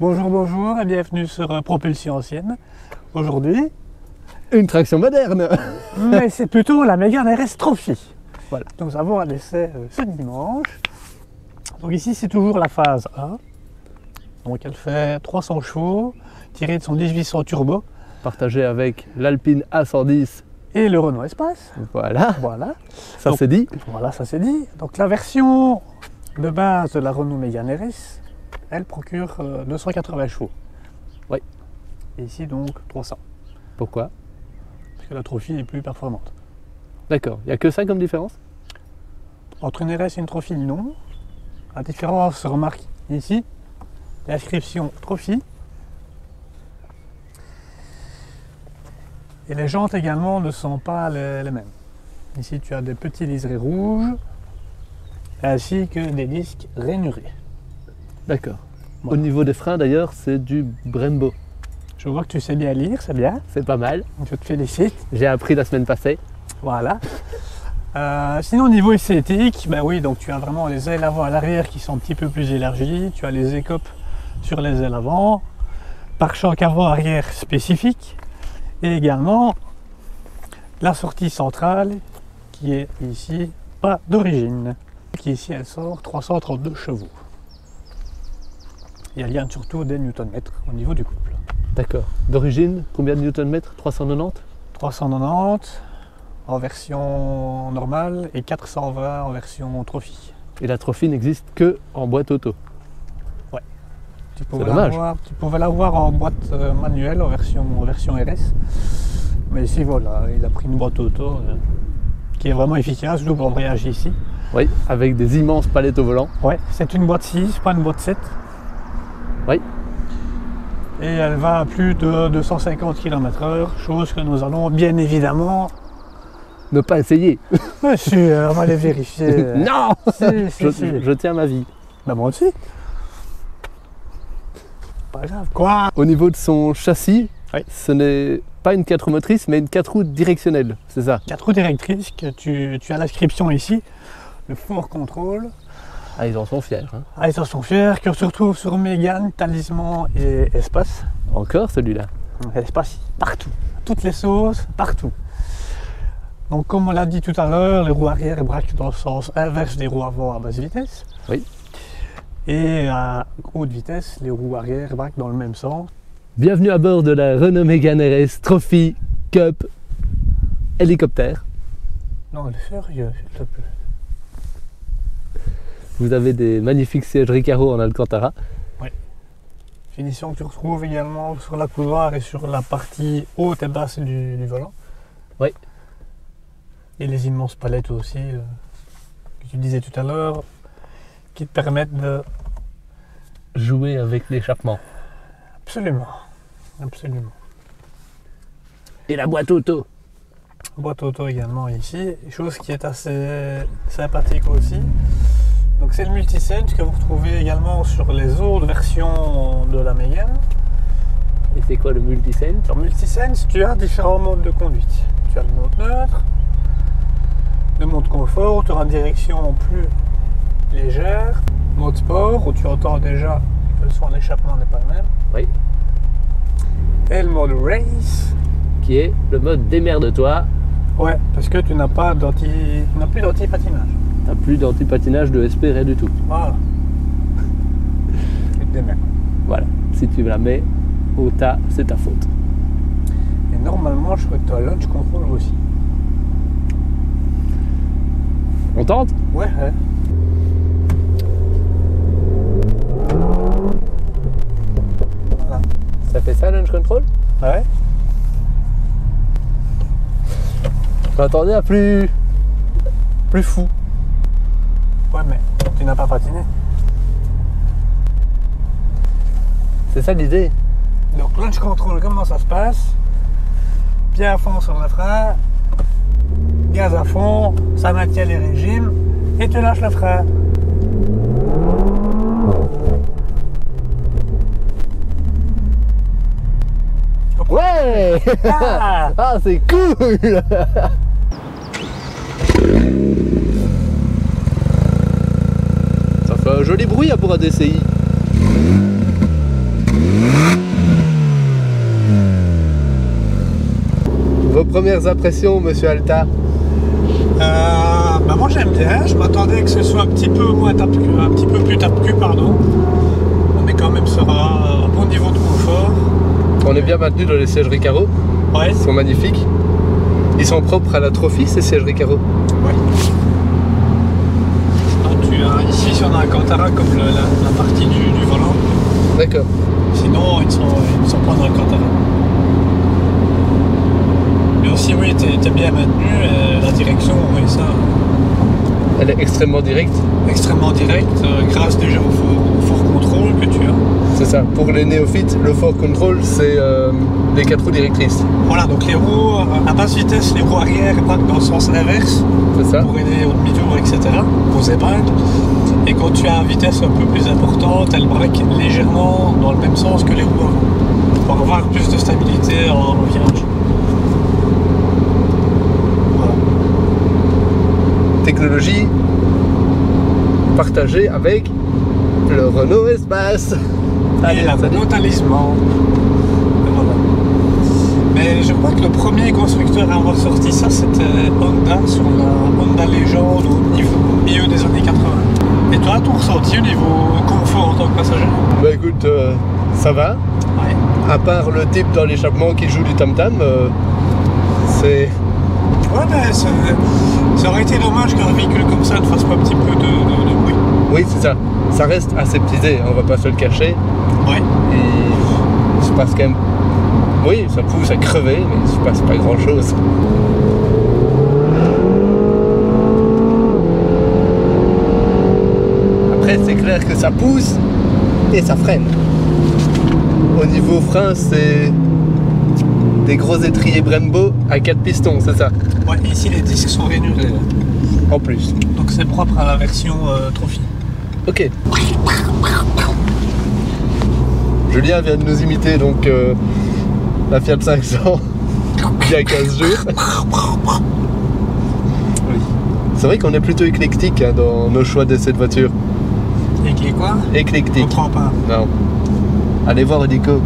Bonjour, bonjour et bienvenue sur Propulsion Ancienne. Aujourd'hui, une traction moderne. Mais c'est plutôt la Mégane RS Trophy. Voilà, nous avons un essai ce dimanche. Donc ici c'est toujours la phase 1. Donc elle fait 300 chevaux, tirée de son 1800 turbo. Partagé avec l'Alpine A110. Et le Renault Espace. Voilà. Ça c'est dit. Voilà, ça c'est dit. Donc la version de base de la Renault Mégane RS, elle procure 280 chevaux. Oui. Et ici donc 300. Pourquoi? Parce que la Trophy est plus performante. D'accord. Il n'y a que ça comme différence? Entre une RS et une Trophy, non. La différence se remarque ici. L'inscription Trophy. Et les jantes également ne sont pas les mêmes. Ici tu as des petits liserés rouges ainsi que des disques rainurés. D'accord. Voilà. Au niveau des freins d'ailleurs, c'est du Brembo. Je vois que tu sais bien lire, c'est bien. C'est pas mal. Je te félicite. J'ai appris la semaine passée. Voilà. Sinon au niveau esthétique, ben oui, donc tu as vraiment les ailes avant à l'arrière qui sont un petit peu plus élargies. Tu as les écopes sur les ailes avant, pare-choc avant-arrière spécifique. Et également la sortie centrale qui est ici pas d'origine. Qui ici elle sort 332 chevaux. Et elle gagne surtout des newton-mètres au niveau du couple. D'accord. D'origine, combien de newton-mètres? 390? 390 en version normale et 420 en version Trophy. Et la Trophy n'existe que en boîte auto. Ouais. Tu pouvais l'avoir en boîte manuelle en version RS. Mais ici voilà, il a pris une boîte auto qui est vraiment efficace, double embrayage ici. Oui, avec des immenses palettes au volant. Ouais, c'est une boîte 6, pas une boîte 7. Oui. Et elle va à plus de 250 km/h, chose que nous allons bien évidemment ne pas essayer. Bien sûr, on va aller vérifier. Non. Si. Je tiens ma vie. Ben moi aussi. Pas grave. Quoi? Au niveau de son châssis, oui. Ce n'est pas une 4 roues motrices, mais une 4 roues directionnelle, c'est ça? 4 roues directrices, que tu as l'inscription ici, le Ford Control. Ah, ils en sont fiers. Hein. Ah, ils en sont fiers, que se retrouve sur Mégane, Talisman et Espace. Encore celui-là? Espace, partout. Toutes les sauces, partout. Donc comme on l'a dit tout à l'heure, les roues arrière braquent dans le sens inverse des roues avant à basse vitesse. Oui. Et à haute vitesse, les roues arrière braquent dans le même sens. Bienvenue à bord de la Renault Mégane RS Trophy Cup hélicoptère. Non, elle est sérieux, s'il te plaît. Vous avez des magnifiques sièges Recaro en Alcantara. Oui. Finition que tu retrouves également sur la couloir et sur la partie haute et basse du volant. Oui. Et les immenses palettes aussi, que tu disais tout à l'heure, qui te permettent de jouer avec l'échappement. Absolument. Absolument. Et la boîte auto. Boîte auto également ici, chose qui est assez sympathique aussi. Donc c'est le multisense que vous retrouvez également sur les autres versions de la Mégane. Et c'est quoi le multisense? Sur multisense, tu as différents modes de conduite. Tu as le mode neutre, le mode confort, tu auras une direction plus légère, mode sport où tu entends déjà que le son d'échappement n'est pas le même. Oui. Et le mode race, qui est le mode démerde-toi. Ouais, parce que tu n'as plus d'anti-patinage. Tu n'as plus d'anti-patinage de SP, rien du tout. Voilà. Tu te démerdes. Voilà. Si tu la mets au tas, c'est ta faute. Et normalement, je crois que tu as launch control aussi. On tente? Ouais. Voilà. Ça fait ça, launch control? Ouais. Je m'attendais à plus fou. Ouais, mais tu n'as pas patiné. C'est ça l'idée. Donc, launch control, comment ça se passe? Pied à fond sur le frein, gaz à fond, ça maintient les régimes et tu lâches le frein. Ouais. Ah, c'est cool. Ça fait un joli bruit pour un DCI. Vos premières impressions, monsieur Alta? Bah moi j'aime bien, je m'attendais que ce soit un petit peu moins tape-cul, un petit peu plus tape-cul, pardon. On est quand même sur un bon niveau de confort. On est bien maintenu dans les sièges Recaro. Ouais. Ils sont magnifiques. Ils sont propres à la Trophy, ces sièges Recaro. Ouais. Ici si on a un Cantara comme la partie du volant. D'accord. Sinon ils ne sont pas dans le Cantara. Mais aussi oui, t'es bien maintenu, la direction, oui ça. Elle est extrêmement directe. Extrêmement directe, grâce déjà au fort contrôle que tu as. C'est ça. Pour les néophytes, le fort control, c'est les 4 roues directrices. Voilà, donc les roues à basse vitesse, les roues arrière braquent dans le sens inverse. C'est ça. Pour aider au demi-tour, etc. Aux épingles. Et quand tu as une vitesse un peu plus importante, elle braque légèrement dans le même sens que les roues avant. Pour avoir plus de stabilité en virage. Voilà. Technologie partagée avec le Renault Espace. Et la Renault Talisman. Et voilà. Mais je crois que le premier constructeur à avoir sorti ça, c'était Honda sur la Honda Legend au milieu des années 80. Et toi, ton ressenti au niveau confort en tant que passager? Bah écoute, ça va. Ouais. À part le type dans l'échappement qui joue du tam-tam, c'est... Ouais, mais ça aurait été dommage qu'un véhicule comme ça ne fasse pas un petit peu de bruit. Oui, c'est ça. Ça reste aseptisé, on va pas se le cacher. Ouais. Et il se passe quand même... Oui, ça pousse à crever, mais il se passe pas grand-chose. Après, c'est clair que ça pousse et ça freine. Au niveau frein, c'est des gros étriers Brembo à 4 pistons, c'est ça? Ouais, et ici les disques sont rainurés. En plus. Donc c'est propre à la version Trophy. Ok. Julien vient de nous imiter donc la Fiat 500 il y a 15 jours. Oui. C'est vrai qu'on est plutôt éclectique hein, dans nos choix d'essai de voiture. Et qui est quoi? Je Éclectique. comprends pas. Non. Allez voir Edico.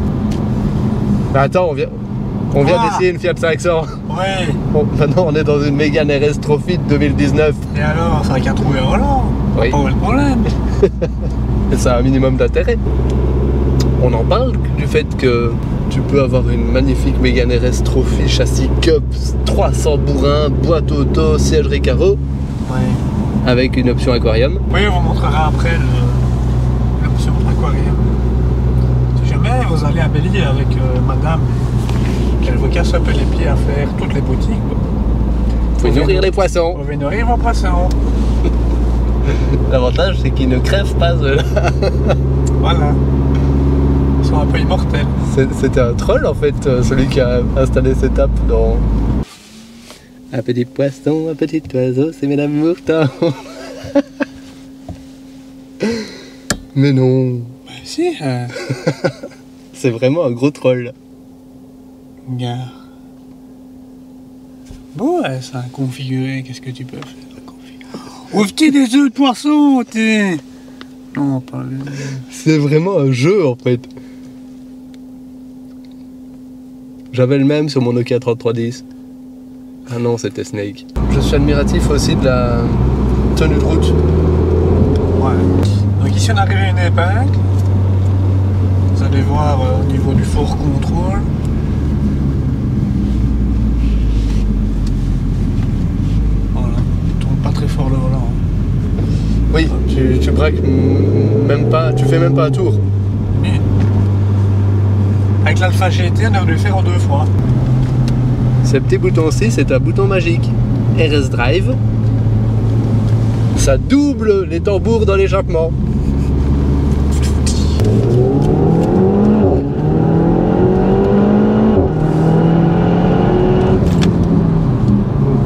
Mais attends, on vient d'essayer une Fiat 500. Ouais. Bon, maintenant on est dans une Mégane RS Trophy de 2019. Et alors, ça n'a qu'à trouver un volant. Oui. Pas où est le problème. Et ça a un minimum d'intérêt. On en parle du fait que tu peux avoir une magnifique Mégane RS Trophy, châssis Cup, 300 bourrins, boîte auto, siège Recaro, Ouais. avec une option aquarium. Oui, on vous montrera après l'option aquarium. Si jamais vous allez à Belly avec madame, qu'elle vous casse un peu les pieds à faire toutes les boutiques, Faut nourrir les poissons. vous pouvez nourrir vos poissons. L'avantage c'est qu'ils ne crèvent pas ceux-là. Voilà. Ils sont un peu immortels. C'était un troll en fait, celui qui a installé cette app dans... Un petit poisson, un petit oiseau, c'est Mesdames Mourton. Mais non, Bah si, c'est vraiment un gros troll. gars. Bon, ouais, ça a configuré, qu'est-ce que tu peux faire? Ouvre-t-il des œufs de poisson, t'es... Non, pas le... C'est vraiment un jeu en fait. J'avais le même sur mon Nokia 3310. Ah non, c'était Snake. Je suis admiratif aussi de la tenue de route. Ouais. Donc ici on arrive à une épingle. Vous allez voir au niveau du fort contrôle. Voilà. Tourne pas très fort le volant. Oui, tu braques même pas, tu fais même pas un tour. Et avec l'Alpha GT, on a dû le faire en 2 fois. Ce petit bouton-ci, c'est un bouton magique. RS Drive. Ça double les tambours dans l'échappement.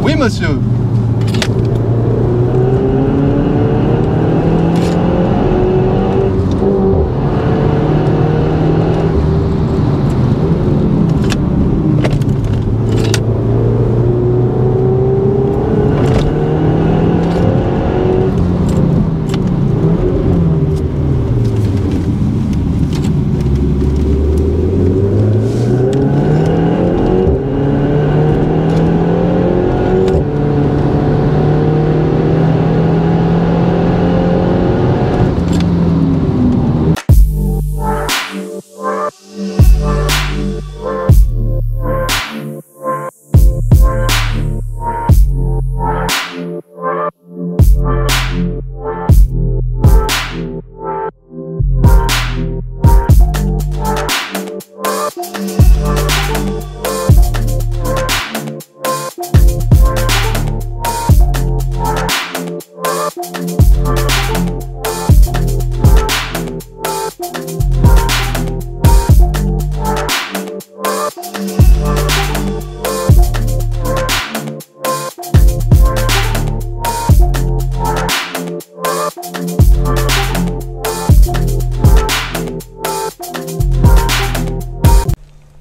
Oui, monsieur.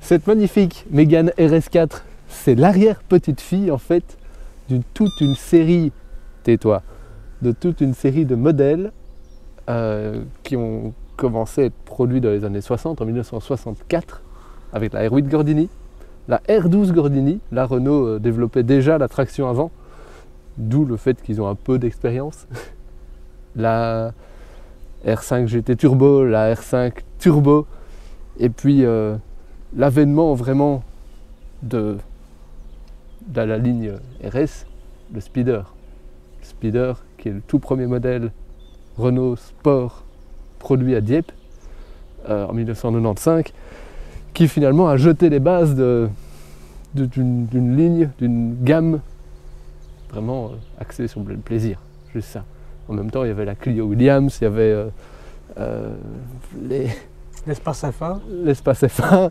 Cette magnifique Mégane RS4, c'est l'arrière-petite-fille en fait d'une toute une série, tais-toi, de toute une série de modèles qui ont commencé à être produits dans les années 60, en 1964, avec la R8 Gordini, la R12 Gordini. La Renault développait déjà la traction avant, d'où le fait qu'ils ont un peu d'expérience. La R5 GT Turbo, la R5 Turbo, et puis l'avènement vraiment de la ligne RS, le Speeder. Le Speeder qui est le tout premier modèle Renault Sport produit à Dieppe en 1995, qui finalement a jeté les bases d'une ligne, d'une gamme vraiment axée sur le plaisir, juste ça. En même temps, il y avait la Clio Williams, il y avait L'espace F1. l'espace F1,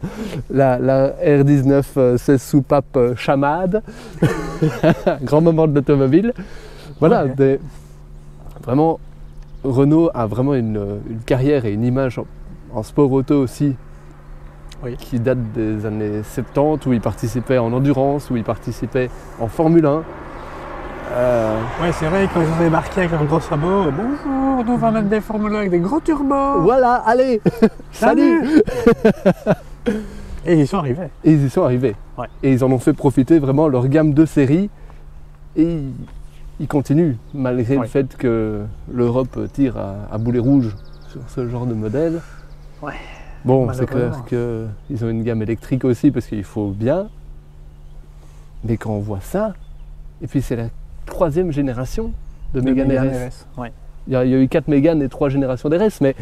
la R19 16 soupapes chamade, grand moment de l'automobile. Voilà, Ouais. vraiment, Renault a vraiment une carrière et une image en sport auto aussi, Oui. qui date des années 70, où il participait en endurance, où il participait en Formule 1. Ouais, c'est vrai, quand ils ont débarqué avec leurs gros sabots, bonjour, nous on va mettre des Formule 1 avec des gros turbos. Voilà, allez, salut. Et ils sont arrivés. Et ils y sont arrivés. Ouais. Et ils en ont fait profiter vraiment leur gamme de série. Et ils continuent, malgré Ouais. le fait que l'Europe tire à boulet rouge sur ce genre de modèle. Ouais. Bon, c'est clair Malheureusement. qu'ils ont une gamme électrique aussi, parce qu'il faut bien. Mais quand on voit ça, et puis c'est la 3e génération de Mégane RS. Ouais. Il y a eu 4 Mégane et 3 générations d'RS, mais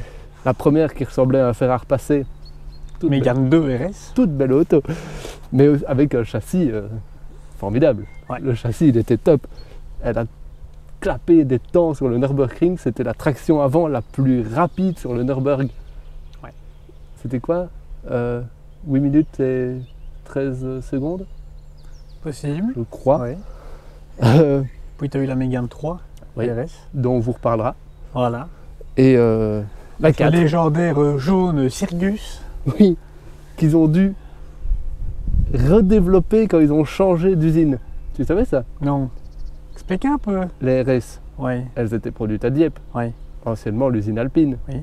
la première qui ressemblait à un fer à repasser, toute Mégane 2 RS. toute belle auto, mais avec un châssis formidable. Ouais. Le châssis, il était top. Elle a clapé des temps sur le Nürburgring, c'était la traction avant la plus rapide sur le Nürburgring. Ouais. C'était quoi 8 minutes et 13 secondes, Possible. je crois. Ouais. Euh, Puis tu as eu la Mégane 3 Oui. RS. dont on vous reparlera. Voilà. Et la Le 4, légendaire jaune Cirgus. oui, qu'ils ont dû redévelopper quand ils ont changé d'usine. Tu savais ça? Non. Explique un peu. Les RS, Oui. elles étaient produites à Dieppe, Oui. anciennement l'usine Alpine. Oui.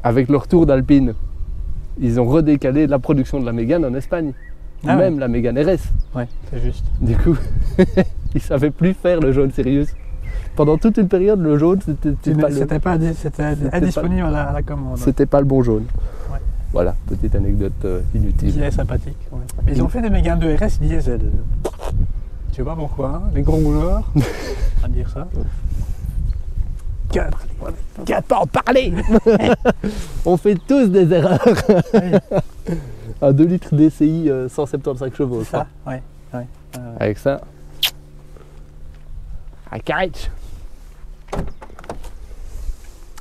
Avec le retour d'Alpine, ils ont redécalé la production de la Mégane en Espagne. Ah Même la Mégane RS. Ouais, c'est juste. Du coup, ils ne savaient plus faire le jaune Sirius. Pendant toute une période, le jaune, C'était indisponible à la commande. c'était pas le bon jaune. Ouais. Voilà, petite anecdote Qui inutile. est sympathique. Ouais. Mais ils ont fait des Mégane 2 RS diesel. Je sais pas pourquoi. Hein. Les gros rouleurs. À dire ça. 4. Qu'à en parler. On fait tous des erreurs. À 2 litres DCI, 175 chevaux, je crois. Ça, ouais. Avec ça, à catch.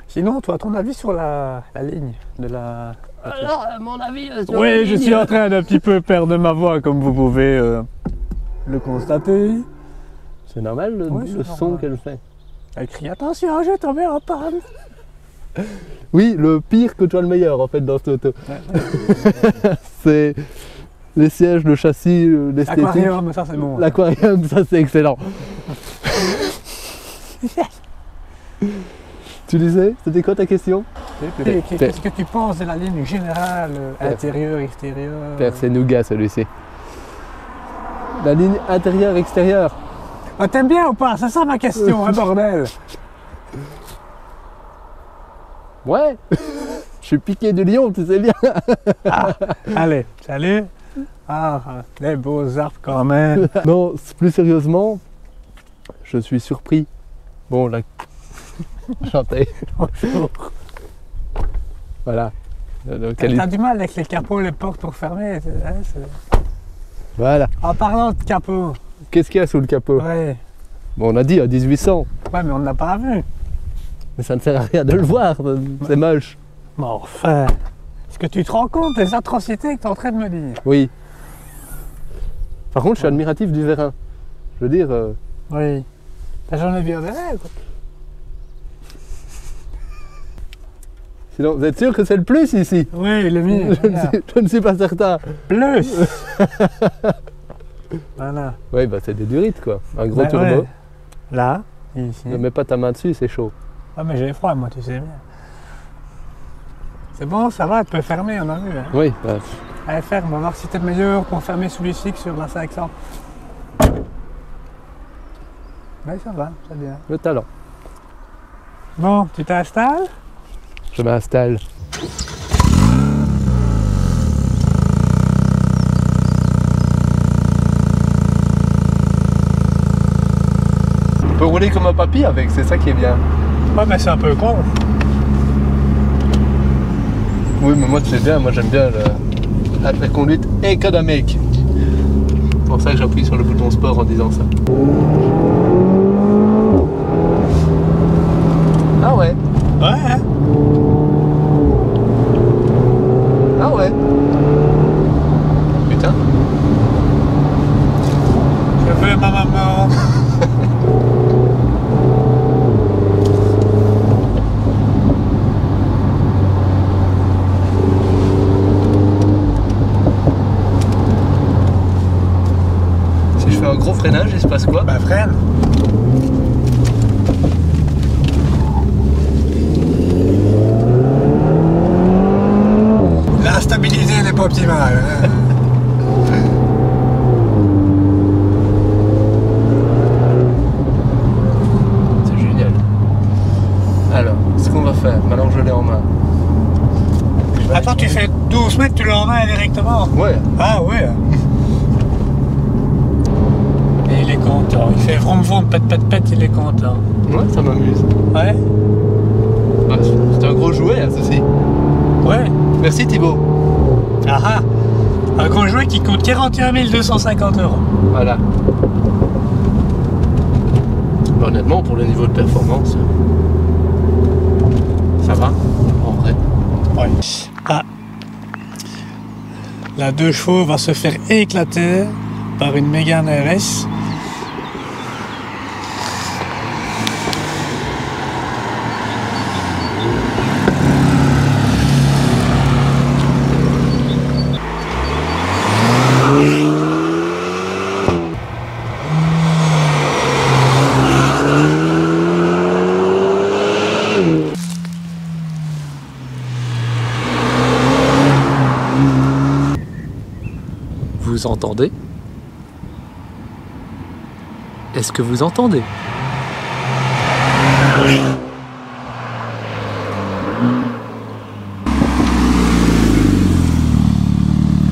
Sinon, toi, ton avis sur la ligne de la. Alors, mon avis Oui, je suis en train d'un petit peu perdre ma voix, comme vous pouvez le constater. C'est normal le, Oui, c'est le son normal. qu'elle fait. Elle crie attention, je tombe en panne. Oui, le pire que tu as le meilleur en fait dans cette auto. Ouais. C'est les sièges, le châssis, l'esthétique. Aquarium, ça c'est bon. L'aquarium, ça c'est excellent. Tu disais, c'était quoi ta question? Qu'est-ce que tu penses de la ligne générale, intérieur, extérieur Père, c'est nougat celui-ci. La ligne intérieure-extérieure. Ah, t'aimes bien ou pas? C'est ça ma question, hein, bordel. Ouais. Je suis piqué du lion, tu sais bien. Allez, salut. Ah, les beaux arbres quand même. Non, plus sérieusement, je suis surpris. Bon, la... Chanter. Bonjour. Voilà. T'as du mal avec les capots, les portes pour fermer. Voilà. En parlant de capot, Qu'est-ce qu'il y a sous le capot? ouais. Bon, on a dit à 1800, Ouais, mais on ne l'a pas vu. mais ça ne sert à rien de le voir, c'est moche. Mais enfin, est-ce que tu te rends compte des atrocités que tu es en train de me dire? Oui. Par contre, je suis admiratif du vérin. Je veux dire, Oui. T'as jamais vu un vérin, quoi. Sinon, vous êtes sûr que c'est le plus ici? Oui, le mien. Je ne suis pas certain. Plus. Voilà. Oui, bah c'est des durites quoi. Un gros Bah, turbo. ouais. Là, ici. Ne mets pas ta main dessus, c'est chaud. Ah, mais j'ai froid, moi, tu sais bien. C'est bon, ça va, tu peux fermer, on a vu. Hein. Oui, bah, Allez, ferme, on va voir si t'es meilleur pour fermer celui-ci que sur la 500. Oui, ça va, c'est bien. le talent. Bon, tu t'installes? Je m'installe. On peut rouler comme un papy avec, c'est ça qui est bien. Ouais, mais c'est un peu con. Oui, mais moi tu sais bien, moi j'aime bien la conduite économique. C'est pour ça que j'appuie sur le bouton sport en disant ça. Ah ouais. Ouais, hein? Ah ouais. Putain. Je veux ma maman. Si je fais un gros freinage, il se passe quoi? Bah, freine. La stabilité n'est pas optimale. Hein? C'est génial. Alors, ce qu'on va faire, maintenant que je l'ai en main. Attends, tu fais 12 mètres, tu l'as en main directement. Ouais. Ah ouais. Et il est content. Il fait vroom vroom, pète pète pète, il est content. Ouais, ça m'amuse. Ouais. Bah, c'est un gros jouet, hein, ceci. Ouais. Merci Thibaut. Ah ah. Un gros jouet qui coûte 41 250 €. Voilà. Bah, honnêtement, pour le niveau de performance, ça va, en vrai. Ouais. Ah. La 2 chevaux va se faire éclater par une Mégane RS. Vous entendez? Est-ce que vous entendez?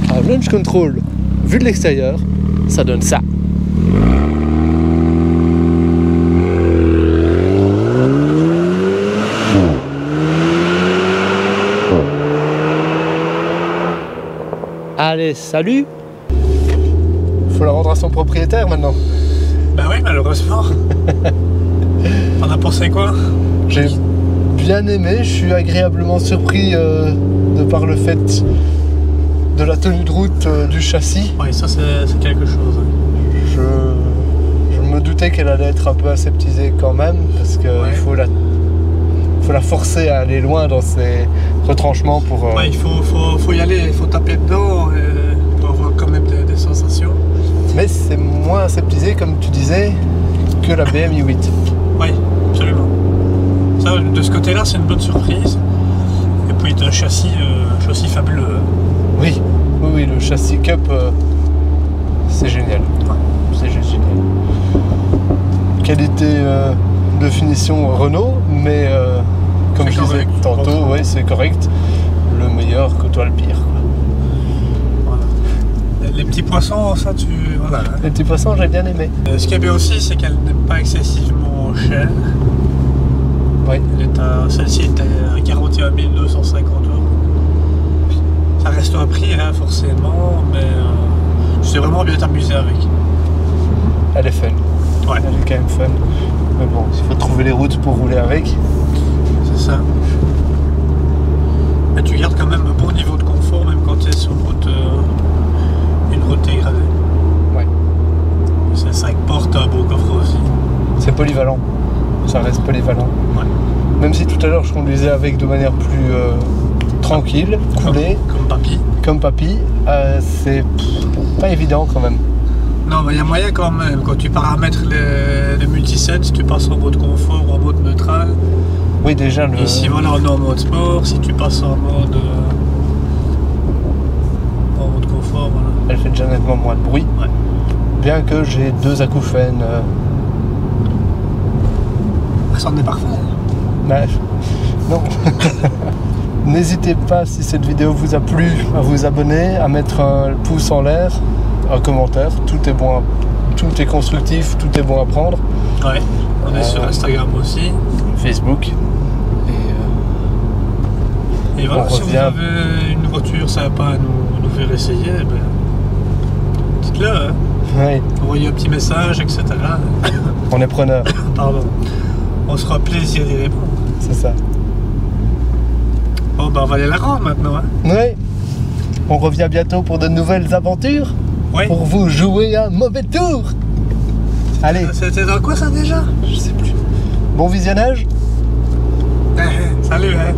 Un launch control, vu de l'extérieur, ça donne ça. Allez, salut! Faut la rendre à son propriétaire maintenant. Bah oui, malheureusement. T'en as pensé quoi? J'ai bien aimé, je suis agréablement surpris de par le fait de la tenue de route du châssis. Oui, ça c'est quelque chose. Je me doutais qu'elle allait être un peu aseptisée quand même, parce qu'il Ouais. faut la forcer à aller loin dans ses retranchements pour... Ouais, il faut y aller, il faut taper dedans pour avoir quand même des sensations. Mais c'est moins aseptisé, comme tu disais, que la BM i8. Oui, absolument. Ça, de ce côté-là, c'est une bonne surprise. Et puis un châssis fabuleux. Oui, le châssis Cup, c'est génial. Ouais. C'est juste génial. Qualité de finition Renault, mais comme C'est je disais correct. tantôt, ouais, c'est correct. Le meilleur côtoie le pire, quoi. Voilà. Les petits poissons, ça tu... Voilà. Les petits poissons, j'ai bien aimé. Ce qui est bien aussi, c'est qu'elle n'est pas excessivement chère. Oui. Celle-ci était à 41 250 €. Ça reste un prix, hein, forcément, mais c'est vraiment bien amusé avec. Elle est fun. Ouais, Elle est quand même fun. Mais bon, il faut trouver les routes pour rouler avec. c'est ça. Mais tu gardes quand même un bon niveau de confort, même quand tu es sur une route dégradée. Ouais. C'est 5 portes, un beau coffre aussi. C'est polyvalent. Ça reste polyvalent. Ouais. Même si tout à l'heure, je conduisais avec de manière plus tranquille, coulée, Comme papy. comme papy. C'est pas évident quand même. Non, mais il y a moyen quand même. Quand tu paramètres le multiset, si tu passes en mode confort ou en mode neutral. Oui, déjà le. Ici, voilà, on est en mode sport. Si tu passes en mode confort, voilà. Elle fait déjà nettement moins de bruit. Ouais. Bien que j'ai 2 acouphènes. Ça en est parfait. Bah, non. N'hésitez pas, si cette vidéo vous a plu, à vous abonner, à mettre un pouce en l'air, un commentaire. Tout est bon, tout est constructif, tout est bon à prendre. Ouais. On est sur Instagram aussi. Facebook. Et voilà, on si vous revient. avez une voiture sympa à nous faire essayer, ben, dites-le. Hein. Oui, Envoyez un petit message, etc. on est preneur, Pardon. On se fera plaisir d'y répondre. c'est ça. Bon, ben, on va aller la rendre maintenant. Hein. Oui, on revient bientôt pour de nouvelles aventures. Oui. Pour vous jouer un mauvais tour. Allez, C'était dans quoi ça déjà? je sais plus. Bon visionnage. Salut, hein.